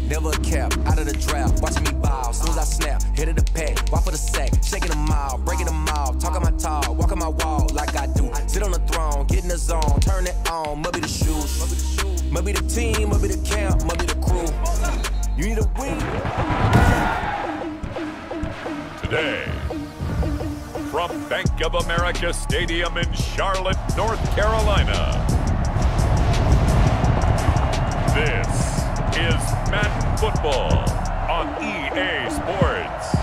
never a cap, out of the draft, watching me ball. Soon as I snap, hit of the pack, walk for the sack, shaking them all, breaking them all, talking my talk, walking my wall like I do. Sit on the throne, get in the zone, turn it on, must be the shoes, must be the team, must be the camp, must be the crew. You need a win. Today, from Bank of America Stadium in Charlotte, North Carolina, this is Madden Football on EA Sports.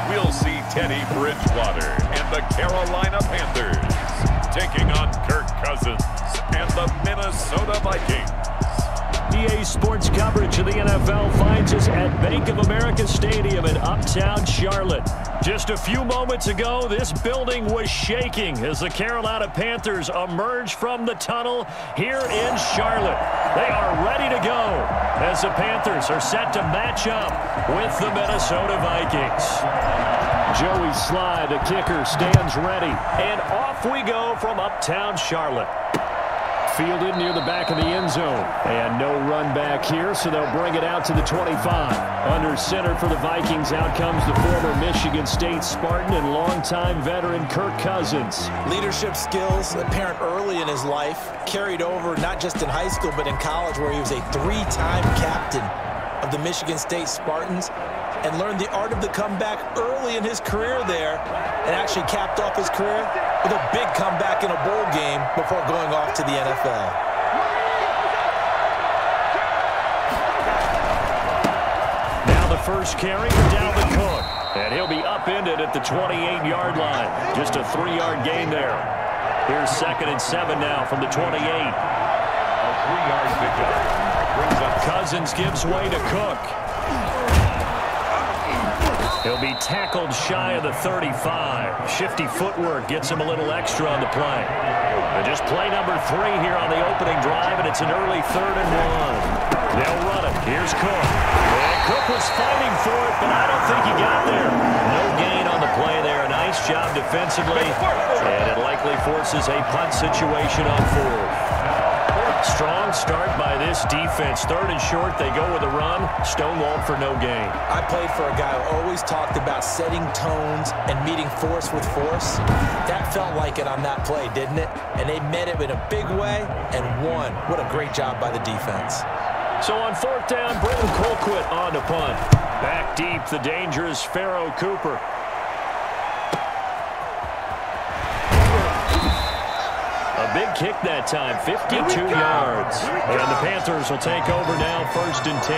We'll see Teddy Bridgewater and the Carolina Panthers taking on Kirk Cousins and the Minnesota Vikings. EA Sports coverage of the NFL finds us at Bank of America Stadium in uptown Charlotte. Just a few moments ago, this building was shaking as the Carolina Panthers emerged from the tunnel here in Charlotte. They are ready to go as the Panthers are set to match up with the Minnesota Vikings. Joey Sly, the kicker, stands ready. And off we go from uptown Charlotte. Fielded near the back of the end zone. And no run back here, so they'll bring it out to the 25. Under center for the Vikings, out comes the former Michigan State Spartan and longtime veteran Kirk Cousins. Leadership skills apparent early in his life, carried over not just in high school but in college, where he was a three-time captain of the Michigan State Spartans and learned the art of the comeback early in his career there, and actually capped off his career with a big comeback in a bowl game before going off to the NFL. Now the first carry for Dalvin Cook, and he'll be upended at the 28-yard line. Just a 3-yard gain there. Here's 2nd and 7 now from the 28. A 3-yard pickup brings up Cousins gives way to Cook. He'll be tackled shy of the 35. Shifty footwork gets him a little extra on the play. And just play number 3 here on the opening drive, and it's an early 3rd and 1. They'll run it. Here's Cook. And Cook was fighting for it, but I don't think he got there. No gain on the play there. A nice job defensively, and it likely forces a punt situation on 4th. Strong start by this defense. 3rd and short, they go with a run. Stonewalled for no gain. I played for a guy who always talked about setting tones and meeting force with force. That felt like it on that play, didn't it? And they met it in a big way and won. What a great job by the defense. So on 4th down, Britton Colquitt on to punt. Back deep, the dangerous Pharaoh Cooper. A big kick that time, 52 yards. And the Panthers will take over now, 1st and 10.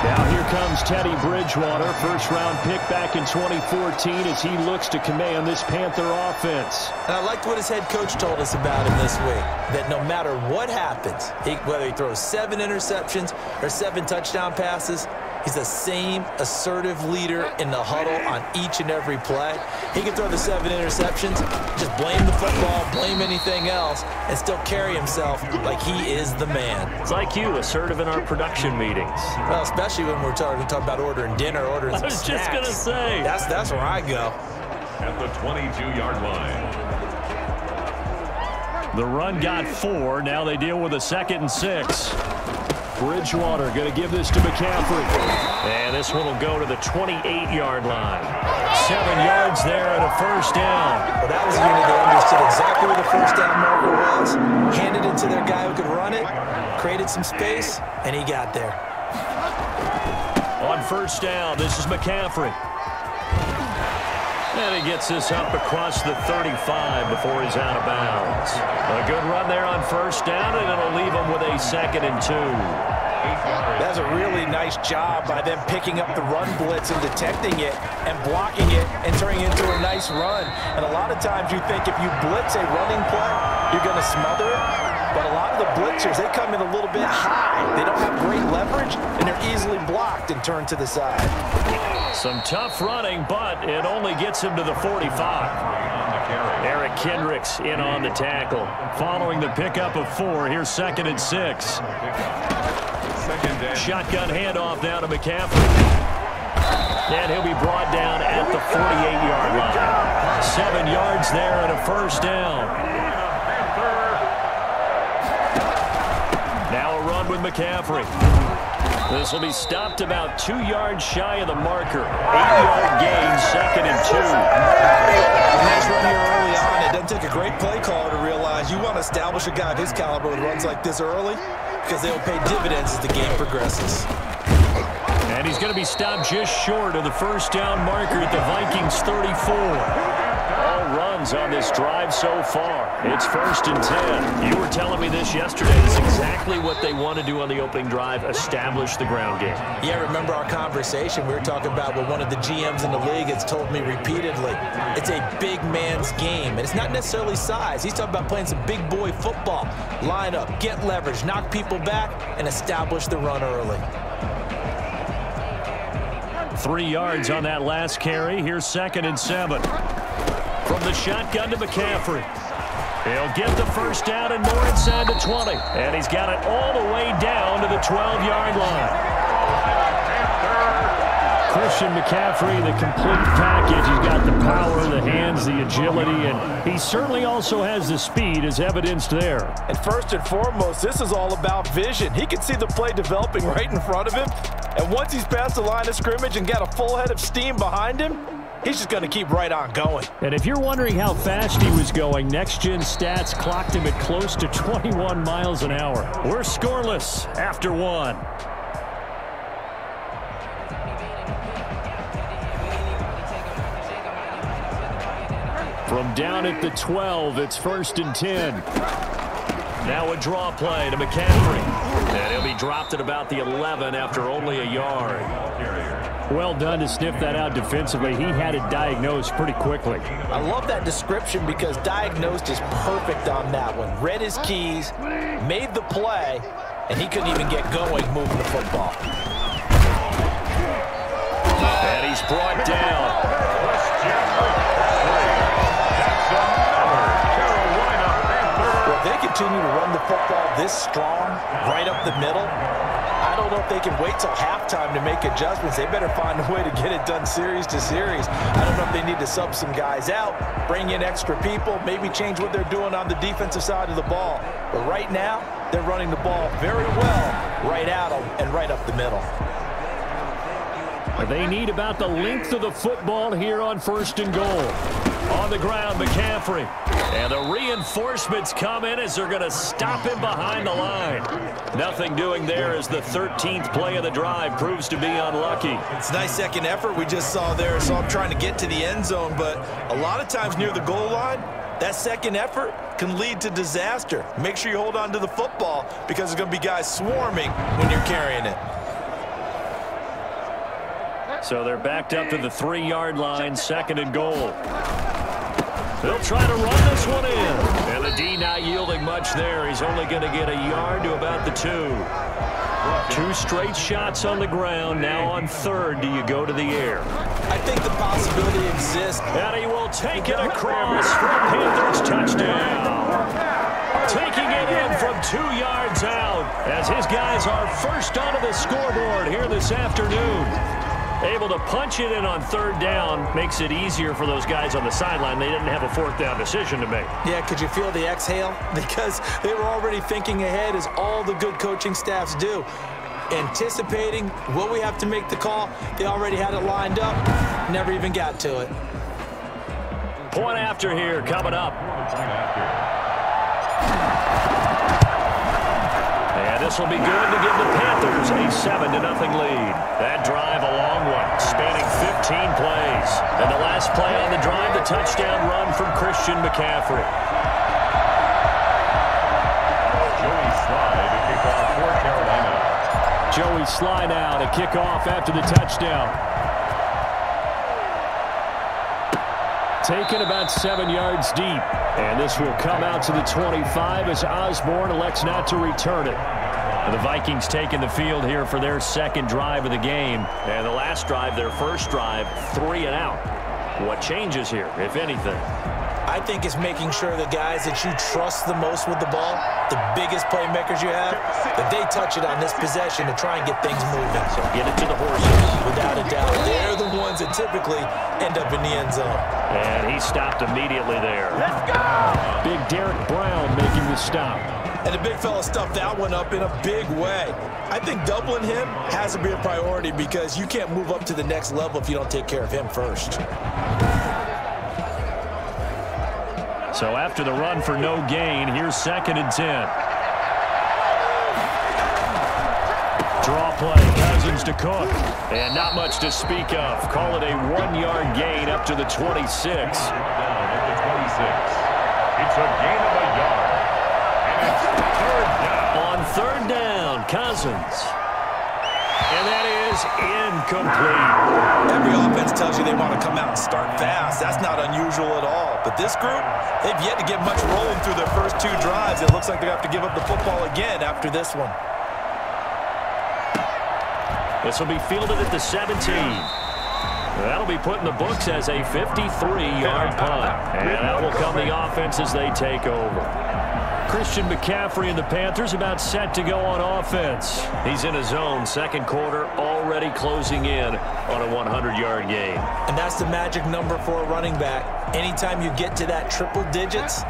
Now here comes Teddy Bridgewater, first-round pick back in 2014 as he looks to command this Panther offense. And I liked what his head coach told us about him this week, that no matter what happens, whether he throws 7 interceptions or 7 touchdown passes, he's the same assertive leader in the huddle on each and every play. He can throw the 7 interceptions, just blame the football, blame anything else, and still carry himself like he is the man. It's like you, assertive in our production meetings. Well, especially when we're talking about ordering dinner, ordering some snacks. I was just going to say. That's where I go. at the 22-yard line. The run got 4. Now they deal with a 2nd and 6. Bridgewater going to give this to McCaffrey. And this one will go to the 28-yard line. 7 yards there and a first down. Well, that was a unit that understood exactly where the first down marker was, handed it to their guy who could run it, created some space, and he got there. On first down, this is McCaffrey. And he gets this up across the 35 before he's out of bounds. A good run there on first down, and it'll leave him with a 2nd and 2. That's a really nice job by them picking up the run blitz and detecting it and blocking it and turning it into a nice run. And a lot of times you think if you blitz a running play, you're going to smother it. But a lot of the blitzers, they come in a little bit high. They don't have great leverage, and they're easily blocked and turned to the side. Some tough running, but it only gets him to the 45. Eric Kendricks in on the tackle. Following the pickup of 4, here's 2nd and 6. Shotgun handoff now to McCaffrey. And he'll be brought down at the 48-yard line. 7 yards there and a first down. Now a run with McCaffrey. This will be stopped about 2 yards shy of the marker. 8-yard gain, 2nd and 2. Nice run here early on. It doesn't take a great play caller to realize you want to establish a guy of his caliber with runs like this early because they'll pay dividends as the game progresses. And he's going to be stopped just short of the first down marker at the Vikings 34. All runs on this drive so far. It's 1st and 10. You were telling me this yesterday. This is exactly what they want to do on the opening drive, establish the ground game. Yeah, remember our conversation? We were talking about what one of the GMs in the league has told me repeatedly. It's a big man's game, and it's not necessarily size. He's talking about playing some big boy football. Line up, get leverage, knock people back, and establish the run early. 3 yards on that last carry. Here's 2nd and 7. From the shotgun to McCaffrey. He'll get the first down and more inside the 20. And he's got it all the way down to the 12-yard line. Christian McCaffrey, the complete package. He's got the power, the hands, the agility, and he certainly also has the speed as evidenced there. And first and foremost, this is all about vision. He can see the play developing right in front of him. And once he's past the line of scrimmage and got a full head of steam behind him, he's just going to keep right on going. And if you're wondering how fast he was going, next-gen stats clocked him at close to 21 miles an hour. We're scoreless after 1. From down at the 12, it's 1st and 10. Now a draw play to McCaffrey. And he'll be dropped at about the 11 after only a yard. Well done to sniff that out defensively. He had it diagnosed pretty quickly. I love that description because diagnosed is perfect on that one. Read his keys, made the play, and he couldn't even get going moving the football. And he's brought down. Well, if they continue to run the football this strong, right up the middle, I don't know if they can wait till halftime to make adjustments. They better find a way to get it done series to series. I don't know if they need to sub some guys out, bring in extra people, maybe change what they're doing on the defensive side of the ball. But right now, they're running the ball very well right at them and right up the middle. They need about the length of the football here on 1st and goal. On the ground, McCaffrey. And the reinforcements come in as they're going to stop him behind the line. Nothing doing there as the 13th play of the drive proves to be unlucky. It's a nice second effort we just saw there. So I'm trying to get to the end zone, but a lot of times near the goal line, that second effort can lead to disaster. Make sure you hold on to the football because there's going to be guys swarming when you're carrying it. So they're backed up to the 3-yard line, 2nd and goal. They'll try to run this one in. And the D not yielding much there. He's only going to get a yard to about the 2. 2 straight shots on the ground. Now on 3rd, do you go to the air? I think the possibility exists. And he will take it across for a Panthers touchdown. Taking it in from 2 yards out as his guys are first onto the scoreboard here this afternoon. Able to punch it in on 3rd down makes it easier for those guys on the sideline. They didn't have a 4th down decision to make. Yeah, could you feel the exhale? Because they were already thinking ahead, as all the good coaching staffs do. Anticipating, will we have to make the call? They already had it lined up. Never even got to it. Point after here coming up. And this will be good to give the Panthers a 7-0 lead. That drive a long one, spanning 15 plays. And the last play on the drive, the touchdown run from Christian McCaffrey. Joey Slye to kick off for Carolina. Joey Slye now to kick off after the touchdown. Taken about 7 yards deep. And this will come out to the 25 as Osborne elects not to return it. And the Vikings taking the field here for their 2nd drive of the game. And the last drive, their 1st drive, 3 and out. What changes here, if anything? I I think it's making sure the guys that you trust the most with the ball, the biggest playmakers you have, that they touch it on this possession to try and get things moving. So get it to the horses. Without a doubt, they're the ones that typically end up in the end zone. And he stopped immediately there. Let's go! Big Derek Brown making the stop. And the big fella stuffed that one up in a big way. I think doubling him has to be a priority because you can't move up to the next level if you don't take care of him first. So after the run for no gain, here's 2nd and 10. Draw play, Cousins to Cook. And not much to speak of. Call it a 1-yard gain up to the 26. It's a gain of a yard. And it's 3rd down. On 3rd down, Cousins. And that is incomplete. Every offense tells you they want to come out and start fast. That's not unusual at all. But this group, they've yet to get much rolling through their first 2 drives. It looks like they have to give up the football again after this one. This will be fielded at the 17. That'll be put in the books as a 53-yard punt. And that will come the offense as they take over. Christian McCaffrey and the Panthers about set to go on offense. He's in his zone, 2nd quarter, already closing in on a 100-yard gain. And that's the magic number for a running back. Anytime you get to that triple digits,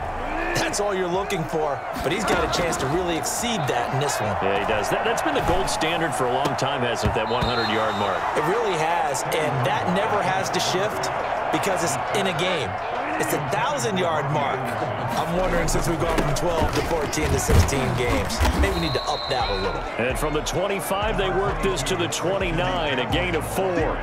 that's all you're looking for. But he's got a chance to really exceed that in this one. Yeah, he does. That's been the gold standard for a long time, hasn't it, that 100-yard mark? It really has, and that never has to shift because it's in a game. It's a 1,000-yard mark. I'm wondering, since we've gone from 12 to 14 to 16 games, maybe we need to up that a little. And from the 25, they work this to the 29, a gain of 4.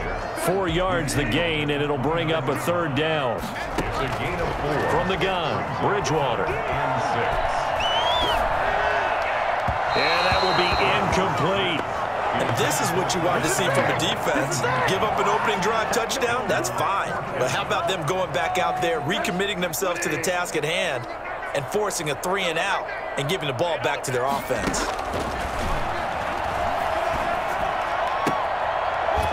4 yards the gain, and it'll bring up a 3rd down. It's a gain of 4. From the gun, Bridgewater. And that will be incomplete. And this is what you want to see from the defense. Give up an opening drive touchdown, that's fine. But how about them going back out there, recommitting themselves to the task at hand, and forcing a 3-and-out and giving the ball back to their offense.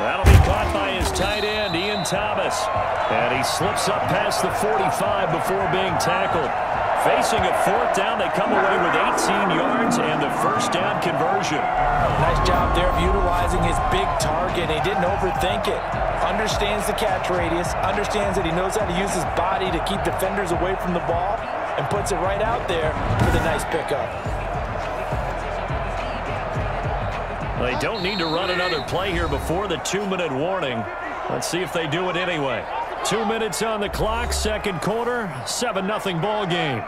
That'll be caught by his tight end, Ian Thomas. And he slips up past the 45 before being tackled. Facing a 4th down, they come away with 18 yards and the 1st down conversion. Nice job there of utilizing his big target. He didn't overthink it. Understands the catch radius, understands that he knows how to use his body to keep defenders away from the ball, and puts it right out there for the nice pickup. They don't need to run another play here before the 2-minute warning. Let's see if they do it anyway. 2 minutes on the clock, 2nd quarter, 7-0 ball game.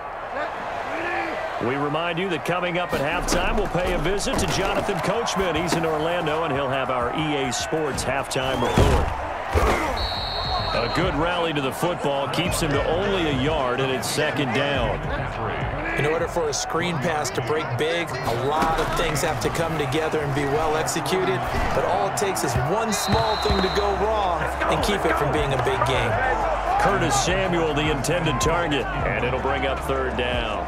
We remind you that coming up at halftime, we'll pay a visit to Jonathan Coachman. He's in Orlando, and he'll have our EA Sports halftime report. A good rally to the football keeps him to only a yard, and it's 2nd down. In order for a screen pass to break big, a lot of things have to come together and be well executed, but all it takes is one small thing to go wrong and keep it from being a big game. Curtis Samuel, the intended target, and it'll bring up 3rd down.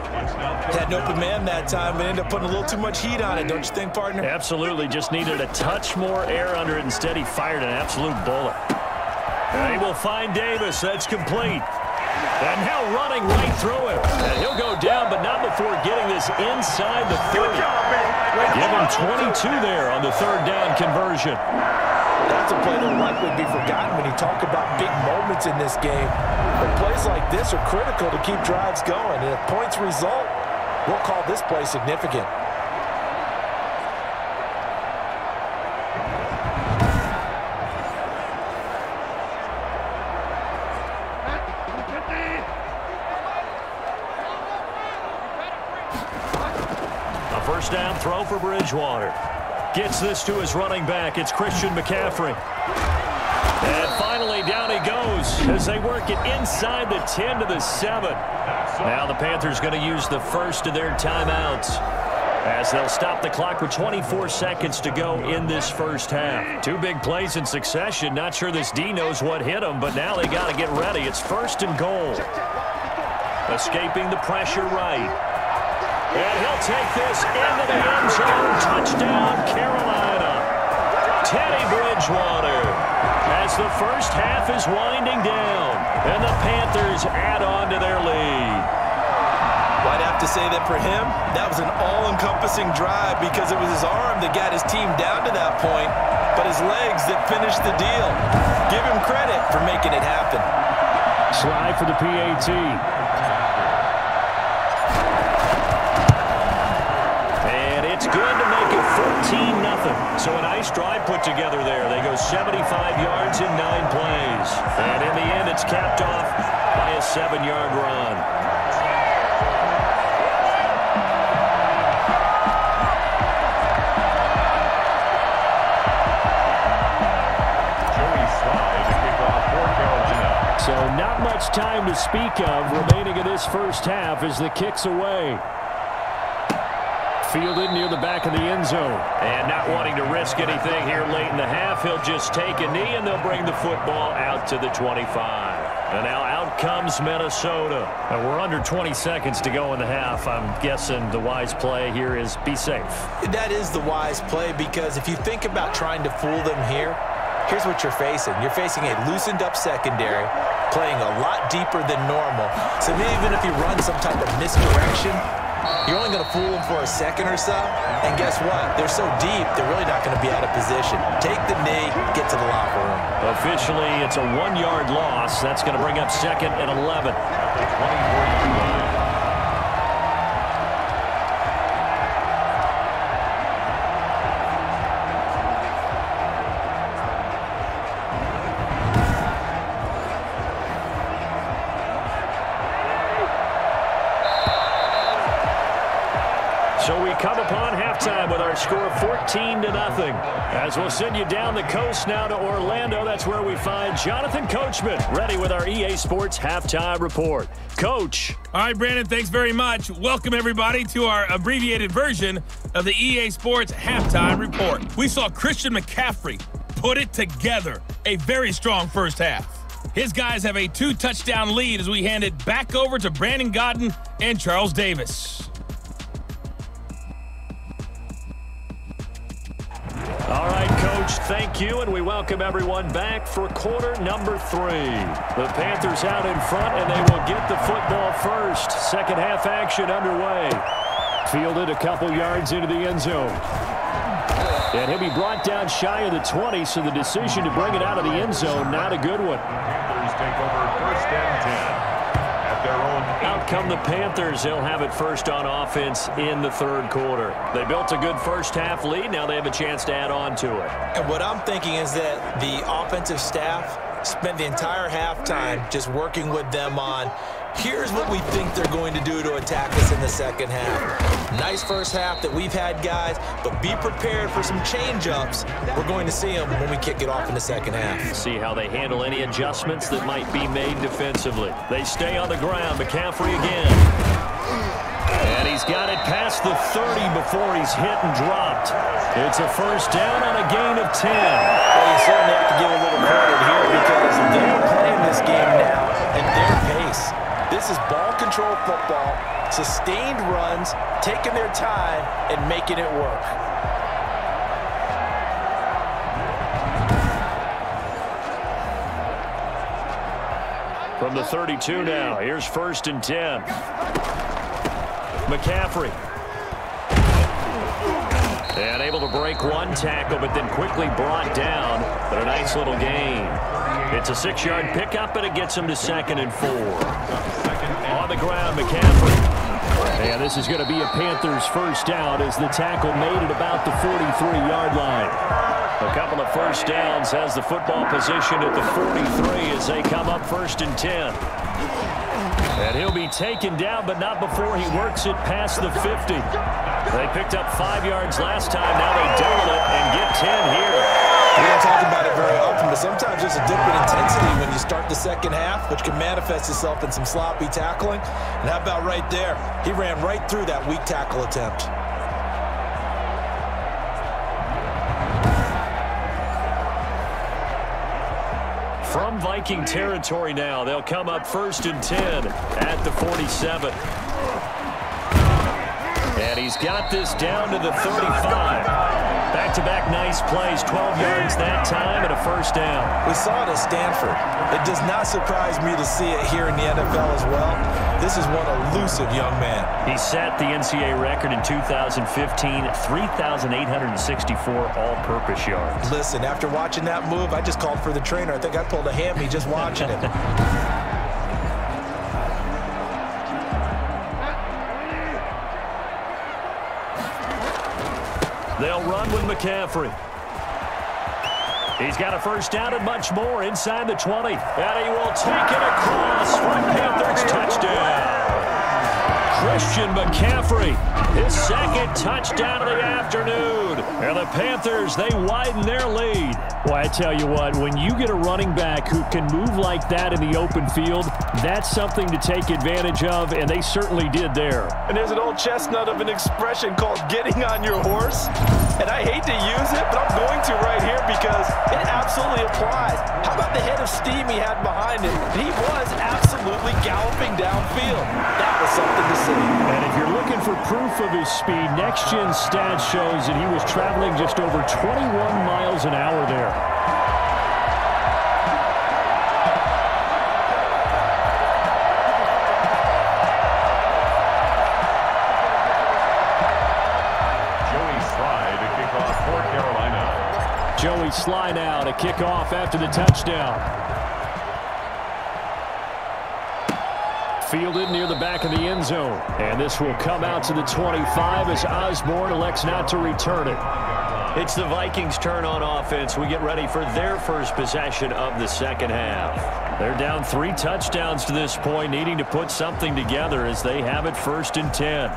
Had an open man that time, but ended up putting a little too much heat on it, don't you think, partner? Absolutely, just needed a touch more air under it. Instead, he fired an absolute bullet. And he will find Davis. That's complete. And now running right through him. And he'll go down, but not before getting this inside the 30. Give him 22 there on the 3rd down conversion. That's a play that will likely be forgotten when you talk about big moments in this game. But plays like this are critical to keep drives going. And if points result, we'll call this play significant. First down throw for Bridgewater. Gets this to his running back. It's Christian McCaffrey. And finally down he goes as they work it inside the 10 to the 7. Now the Panthers going to use the first of their timeouts as they'll stop the clock with 24 seconds to go in this first half. 2 big plays in succession. Not sure this D knows what hit him, but now they got to get ready. It's 1st and goal. Escaping the pressure right. And he'll take this into the end zone. Touchdown, Carolina. Teddy Bridgewater as the first half is winding down. And the Panthers add on to their lead. Well, I'd have to say that for him, that was an all-encompassing drive because it was his arm that got his team down to that point, but his legs that finished the deal. Give him credit for making it happen. Slide for the PAT. And it's good to make it 14-0. So a nice drive put together there. They go 75 yards in 9 plays. And in the end, it's capped off by a 7-yard run. So not much time to speak of remaining in this first half as the kick's away. Fielded near the back of the end zone. And not wanting to risk anything here late in the half, he'll just take a knee and they'll bring the football out to the 25. And now out comes Minnesota. And we're under 20 seconds to go in the half. I'm guessing the wise play here is be safe. That is the wise play because if you think about trying to fool them here, here's what you're facing. You're facing a loosened up secondary, playing a lot deeper than normal. So even if you run some type of misdirection, you're only going to fool them for a second or so. And guess what? They're so deep, they're really not going to be out of position. Take the knee, get to the locker room. Officially, it's a 1-yard loss. That's going to bring up 2nd and 11. So we come upon halftime with our score 14-0. As we'll send you down the coast now to Orlando. That's where we find Jonathan Coachman ready with our EA Sports Halftime Report. Coach. All right, Brandon, thanks very much. Welcome, everybody, to our abbreviated version of the EA Sports Halftime Report. We saw Christian McCaffrey put it together. A very strong first half. His guys have a 2-touchdown lead as we hand it back over to Brandon Godden and Charles Davis. All right, Coach, thank you, and we welcome everyone back for quarter number 3. The Panthers out in front, and they will get the football first. Second half action underway. Fielded a couple yards into the end zone. And he'll be brought down shy of the 20, so the decision to bring it out of the end zone, not a good one. Panthers take over 1st and 10. Out come the Panthers. They'll have it first on offense in the 3rd quarter. They built a good first half lead. Now they have a chance to add on to it. And what I'm thinking is that the offensive staff spent the entire halftime just working with them on here's what we think they're going to do to attack us in the second half. Nice first half that we've had, guys, but be prepared for some change-ups. We're going to see them when we kick it off in the second half. See how they handle any adjustments that might be made defensively. They stay on the ground. McCaffrey again. And he's got it past the 30 before he's hit and dropped. It's a first down on a gain of 10. Well, you certainly have to give a little credit here because they're playing this game now at their pace. This is ball control football, sustained runs, taking their time, and making it work. From the 32 now, here's 1st and 10. McCaffrey. And able to break one tackle, but then quickly brought down. But a nice little gain. It's a 6-yard pickup, and it gets him to 2nd and 4. On the ground, McCaffrey. And this is going to be a Panthers first down as the tackle made it about the 43-yard line. A couple of first downs has the football position at the 43 as they come up 1st and 10. And he'll be taken down, but not before he works it past the 50. They picked up 5 yards last time. Now they double it and get 10 here. We don't talk about it very often, but sometimes there's a dip in intensity when you start the second half, which can manifest itself in some sloppy tackling. And how about right there? He ran right through that weak tackle attempt. From Viking territory now, they'll come up 1st and 10 at the 47. And he's got this down to the 35. Back-to-back nice plays, 12 yards that time and a first down. We saw it at Stanford. It does not surprise me to see it here in the NFL as well. This is one elusive young man. He set the NCAA record in 2015, 3,864 all-purpose yards. Listen, after watching that move, I just called for the trainer. I think I pulled a hammy just watching it. They'll run with McCaffrey. He's got a first down and much more inside the 20. And he will take it across for a Panthers touchdown. Christian McCaffrey, his second touchdown of the afternoon. And the Panthers, they widen their lead. Well, I tell you what, when you get a running back who can move like that in the open field, that's something to take advantage of, and they certainly did there. And there's an old chestnut of an expression called getting on your horse. And I hate to use it, but I'm going to right here because it absolutely applies. How about the head of steam he had behind him? He was absolutely galloping downfield. That was something to see. And if you're looking for proof of his speed, Next Gen Stats shows that he was traveling just over 21 miles an hour there. Joey Sly now to kick off after the touchdown. Fielded near the back of the end zone. And this will come out to the 25 as Osborne elects not to return it. It's the Vikings' turn on offense. We get ready for their first possession of the second half. They're down 3 touchdowns to this point, needing to put something together as they have it 1st and 10.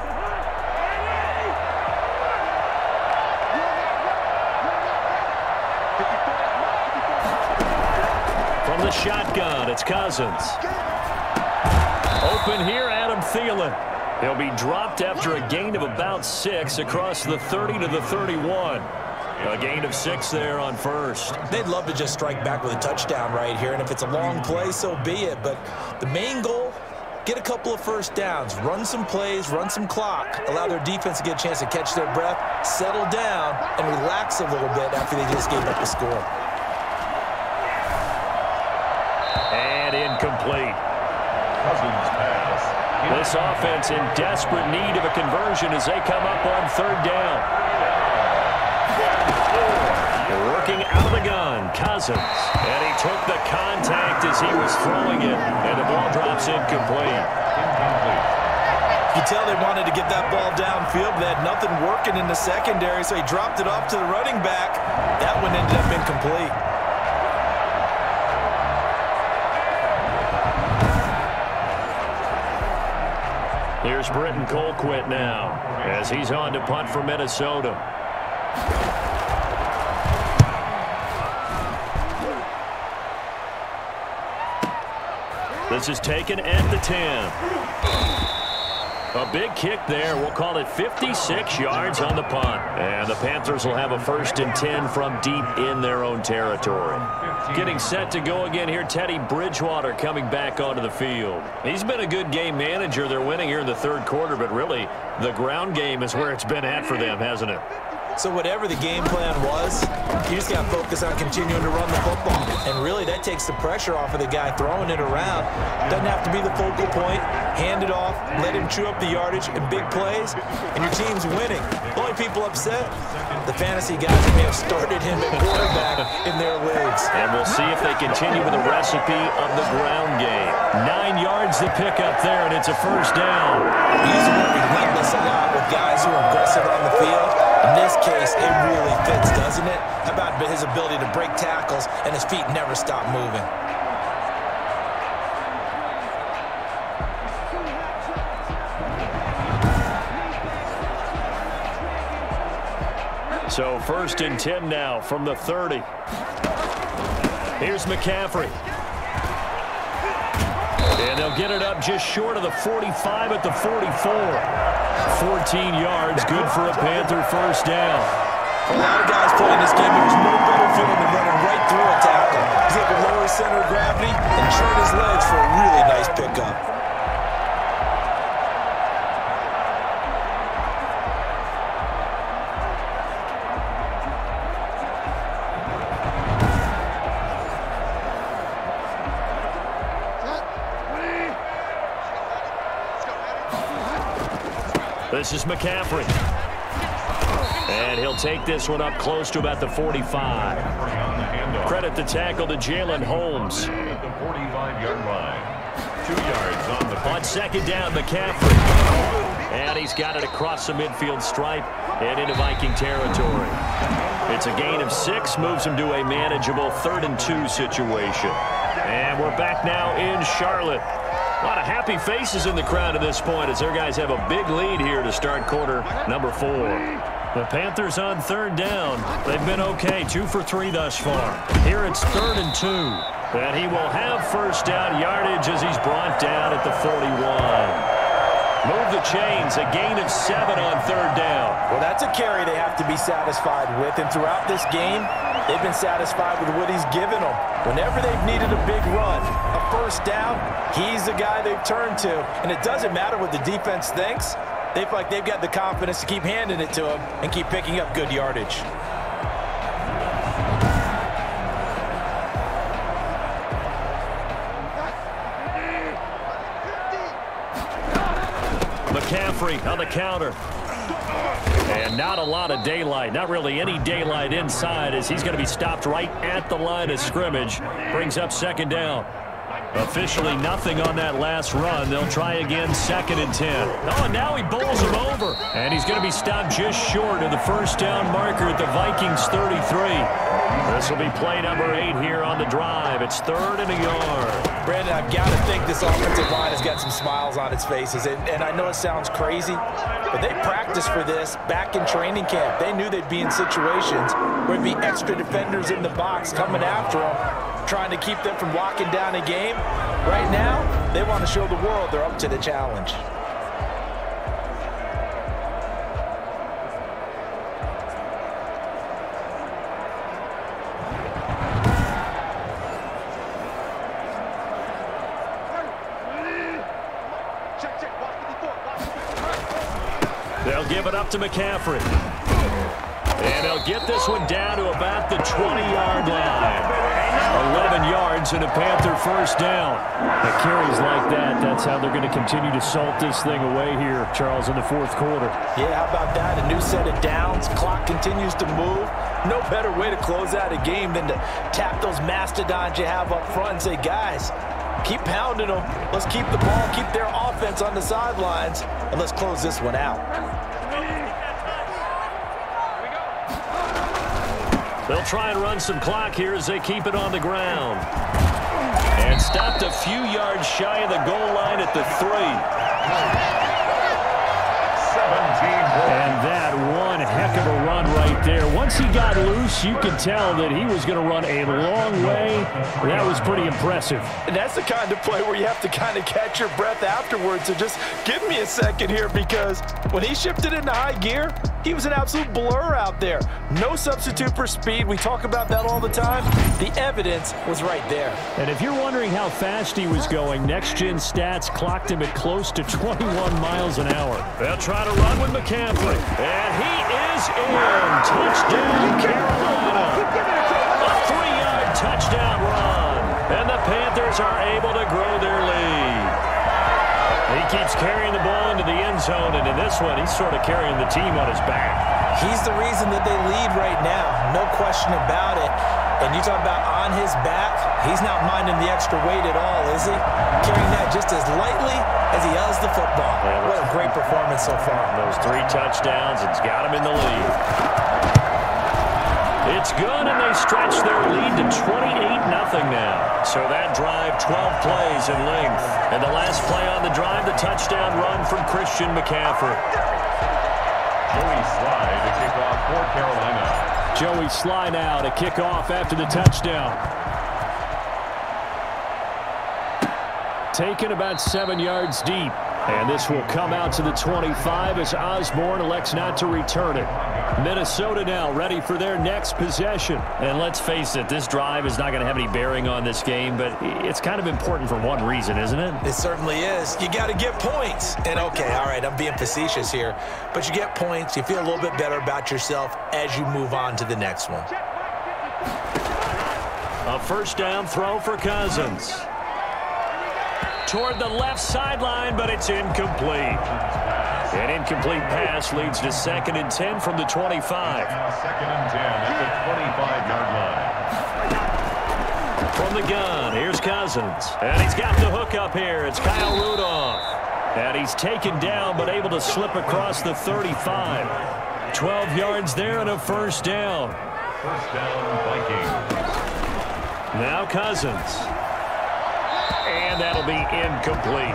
From the shotgun, it's Cousins. Open here, Adam Thielen. He'll be dropped after a gain of about 6 across the 30 to the 31. A gain of 6 there on first. They'd love to just strike back with a touchdown right here, and if it's a long play, so be it. But the main goal, get a couple of first downs, run some plays, run some clock, allow their defense to get a chance to catch their breath, settle down, and relax a little bit after they just gave up the score. And incomplete. This offense in desperate need of a conversion as they come up on 3rd down. Working out of the gun, Cousins. And he took the contact as he was throwing it, and the ball drops incomplete. You tell they wanted to get that ball downfield, but they had nothing working in the secondary, so he dropped it off to the running back. That one ended up incomplete. Here's Britton Colquitt now as he's on to punt for Minnesota. This is taken at the 10. A big kick there. We'll call it 56 yards on the punt. And the Panthers will have a 1st and 10 from deep in their own territory. Getting set to go again here, Teddy Bridgewater coming back onto the field. He's been a good game manager. They're winning here in the 3rd quarter, but really the ground game is where it's been at for them, hasn't it? So whatever the game plan was, you just got to focus on continuing to run the football. And really, that takes the pressure off of the guy throwing it around. Doesn't have to be the focal point. Hand it off, let him chew up the yardage in big plays, and your team's winning. The only people upset, the fantasy guys who may have started him at quarterback in their leagues. And we'll see if they continue with the recipe of the ground game. 9 yards to pick up there, and it's a 1st down. He's working relentless a lot with guys who are aggressive on the field. In this case, it really fits, doesn't it? How about his ability to break tackles and his feet never stop moving? So 1st and 10 now from the 30. Here's McCaffrey. And they'll get it up just short of the 45 at the 44. 14 yards, good for a Panther 1st down. For a lot of guys playing this game, there's no better feeling than running right through a tackle. He's able to lower his center of gravity and turn his legs for a really nice pickup. This is McCaffrey. And he'll take this one up close to about the 45. Credit the tackle to Jalen Holmes. At the 45-yard line. 2 yards on the On second down, McCaffrey. And he's got it across the midfield stripe and into Viking territory. It's a gain of 6, moves him to a manageable 3rd and 2 situation. And we're back now in Charlotte. A lot of happy faces in the crowd at this point as their guys have a big lead here to start quarter number 4. The Panthers on 3rd down. They've been okay, 2 for 3 thus far. Here it's 3rd and 2. And he will have first down yardage as he's brought down at the 41. Move the chains, a gain of 7 on 3rd down. Well, that's a carry they have to be satisfied with. And throughout this game, they've been satisfied with what he's given them. Whenever they've needed a big run, a first down, he's the guy they've turned to. And it doesn't matter what the defense thinks. They feel like they've got the confidence to keep handing it to him and keep picking up good yardage. McCaffrey on the counter. And not a lot of daylight, not really any daylight inside as he's going to be stopped right at the line of scrimmage. Brings up 2nd down. Officially nothing on that last run. They'll try again, 2nd and 10. Oh, and now he bowls him over. And he's going to be stopped just short of the first down marker at the Vikings 33. This will be play number 8 here on the drive. It's 3rd and a yard. Brandon, I've got to think this offensive line has got some smiles on its faces. And I know it sounds crazy, but they practiced for this back in training camp. They knew they'd be in situations where there'd be extra defenders in the box coming after them, trying to keep them from locking down a game. Right now, they want to show the world they're up to the challenge. They'll give it up to McCaffrey. And they'll get this one down to about the 20-yard line. 11 yards and a Panther first down. The carries like that, that's how they're going to continue to salt this thing away here, Charles, in the 4th quarter. Yeah, how about that? A new set of downs. Clock continues to move. No better way to close out a game than to tap those mastodons you have up front and say, guys, keep pounding them. Let's keep the ball, keep their offense on the sidelines, and let's close this one out. They'll try and run some clock here as they keep it on the ground. And stopped a few yards shy of the goal line at the 3. 17. And that one heck of a run right there. Once he got loose, you could tell that he was going to run a long way. That was pretty impressive. And that's the kind of play where you have to kind of catch your breath afterwards. So just give me a second here, because when he shifted into high gear, he was an absolute blur out there. No substitute for speed. We talk about that all the time. The evidence was right there. And if you're wondering how fast he was going, Next Gen Stats clocked him at close to 21 miles an hour. They'll try to run with McCaffrey. And he is in. Touchdown, Carolina. A 3-yard touchdown run. And the Panthers are able to grow their lead. He keeps carrying the ball into the end zone, and in this one, he's sort of carrying the team on his back. He's the reason that they lead right now, no question about it. And you talk about on his back, he's not minding the extra weight at all, is he? Carrying that just as lightly as he does the football. Yeah, what a great performance so far. Those 3 touchdowns, it's got him in the lead. It's good, and they stretch their lead to 28-0 now. So that drive, 12 plays in length. And the last play on the drive, the touchdown run from Christian McCaffrey. Joey Slye to kick off for Carolina. Joey Slye now to kick off after the touchdown. Taken about 7 yards deep. And this will come out to the 25 as Osborne elects not to return it. Minnesota now ready for their next possession. And let's face it, this drive is not going to have any bearing on this game, but it's kind of important for one reason, isn't it? It certainly is. You got to get points. And okay, all right, I'm being facetious here, but you get points, you feel a little bit better about yourself as you move on to the next one. A first down throw for Cousins. Toward the left sideline, but it's incomplete. An incomplete pass leads to 2nd and 10 from the 25. Now 2nd and 10 at the 25-yard line. From the gun, here's Cousins. And he's got the hook up here. It's Kyle Rudolph. And he's taken down but able to slip across the 35. 12 yards there and a first down. First down, Vikings. Now Cousins. And that'll be incomplete.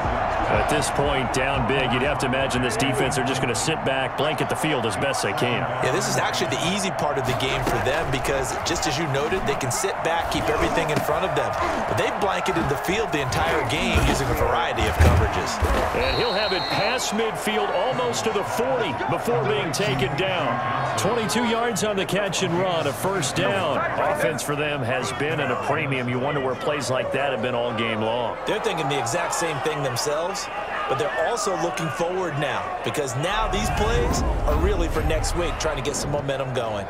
At this point, down big, you'd have to imagine this defense are just going to sit back, blanket the field as best they can. Yeah, this is actually the easy part of the game for them because, just as you noted, they can sit back, keep everything in front of them. But they've blanketed the field the entire game using a variety of coverages. And he'll have it past midfield almost to the 40 before being taken down. 22 yards on the catch and run, a first down. Offense for them has been at a premium. You wonder where plays like that have been all game long. They're thinking the exact same thing themselves, but they're also looking forward now because now these plays are really for next week, trying to get some momentum going.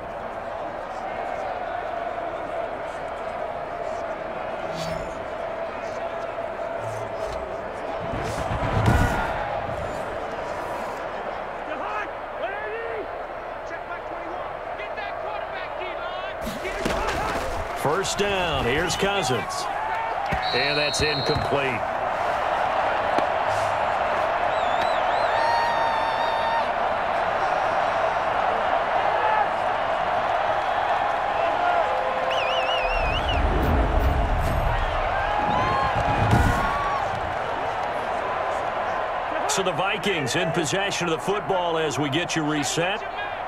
First down, here's Cousins. And that's incomplete. So the Vikings in possession of the football as we get you reset.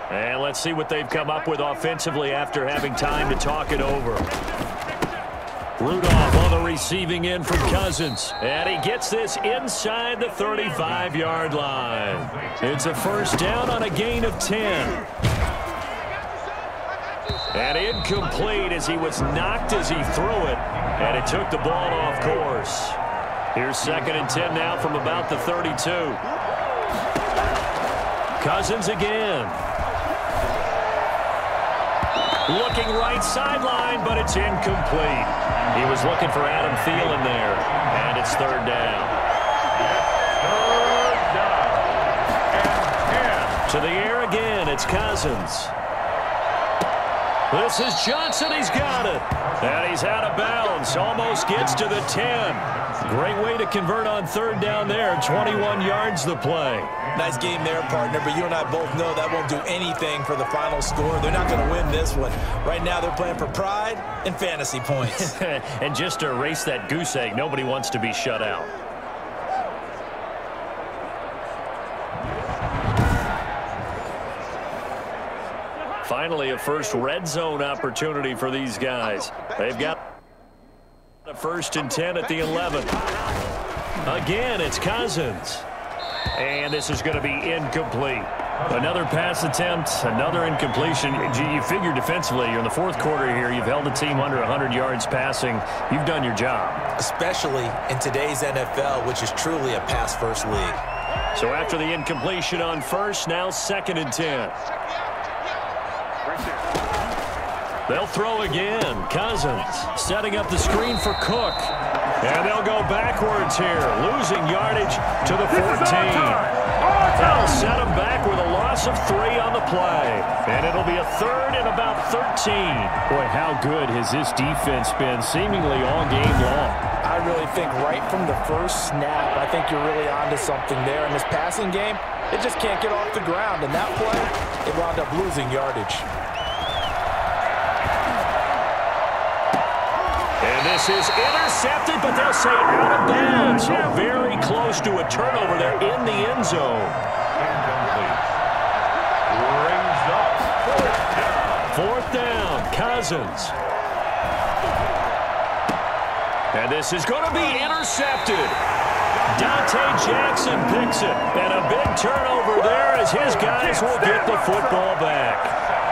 And let's see what they've come up with offensively after having time to talk it over. Rudolph on the receiving end from Cousins. And he gets this inside the 35-yard line. It's a first down on a gain of 10. And incomplete as he was knocked as he threw it. And it took the ball off course. Here's 2nd and 10 now from about the 32. Cousins again. Looking right sideline, but it's incomplete. He was looking for Adam Thielen there, and it's 3rd down. 3rd down and 10. To the air again, it's Cousins. This is Johnson, he's got it. And he's out of bounds, almost gets to the 10. Great way to convert on 3rd down there, 21 yards the play. Nice game there, partner, but you and I both know that won't do anything for the final score. They're not going to win this one. Right now they're playing for pride and fantasy points. And just to erase that goose egg, nobody wants to be shut out. Finally, a first red zone opportunity for these guys. They've got a 1st and 10 at the 11. Again, it's Cousins. And this is going to be incomplete. Another pass attempt, another incompletion. You figure defensively, you're in the 4th quarter here. You've held the team under 100 yards passing. You've done your job. Especially in today's NFL, which is truly a pass-first league. So after the incompletion on 1st, now 2nd and 10. They'll throw again. Cousins setting up the screen for Cook. And they'll go backwards here, losing yardage to the 14. They'll set them back with a loss of 3 on the play. And it'll be a 3rd and about 13. Boy, how good has this defense been seemingly all game long? I really think right from the first snap, I think you're really onto something there. In this passing game, it just can't get off the ground. And that play, it wound up losing yardage. And this is intercepted, but they'll say out of bounds. So very close to a turnover there in the end zone. Rings up. 4th down, Cousins. And this is going to be intercepted. Dante Jackson picks it. And a big turnover there as his guys will get the football back.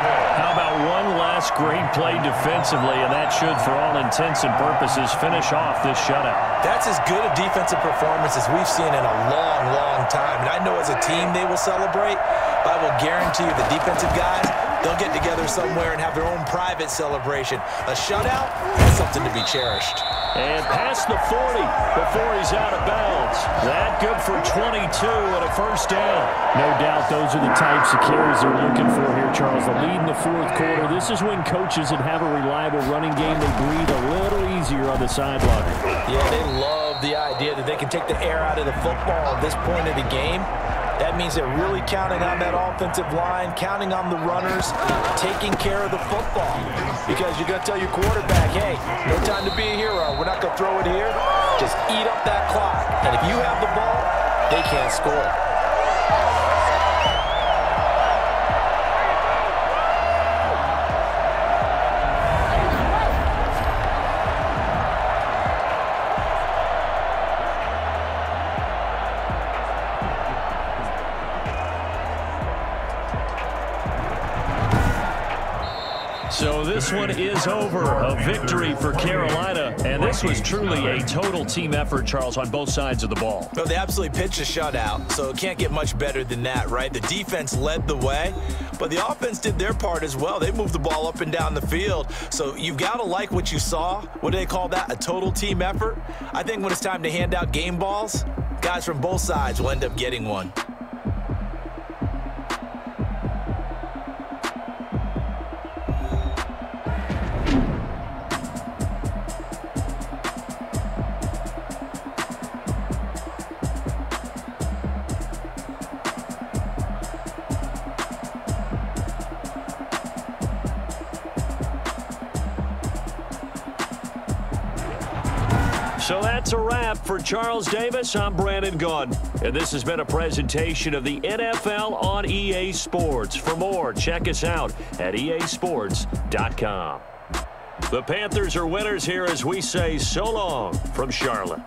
How about one last great play defensively, and that should, for all intents and purposes, finish off this shutout. That's as good a defensive performance as we've seen in a long, long time. And I know as a team they will celebrate, but I will guarantee you the defensive guys, they'll get together somewhere and have their own private celebration. A shutout, that's something to be cherished. And past the 40 before he's out of bounds. That good for 22 and a first down. No doubt those are the types of carries they're looking for here, Charles. The lead in the fourth quarter. This is when coaches that have a reliable running game, they breathe a little easier on the sideline. Yeah, they love the idea that they can take the air out of the football at this point of the game. That means they're really counting on that offensive line, counting on the runners, taking care of the football. Because you're going to tell your quarterback, hey, no time to be a hero. We're not going to throw it here. Just eat up that clock. And if you have the ball, they can't score. So this one is over. A victory for Carolina. And this was truly a total team effort, Charles, on both sides of the ball. Well, they absolutely pitched a shutout, so it can't get much better than that, right? The defense led the way, but the offense did their part as well. They moved the ball up and down the field. So you've got to like what you saw. What do they call that? A total team effort? I think when it's time to hand out game balls, guys from both sides will end up getting one. So that's a wrap for Charles Davis. I'm Brandon Gunn. And this has been a presentation of the NFL on EA Sports. For more, check us out at easports.com. The Panthers are winners here as we say so long from Charlotte.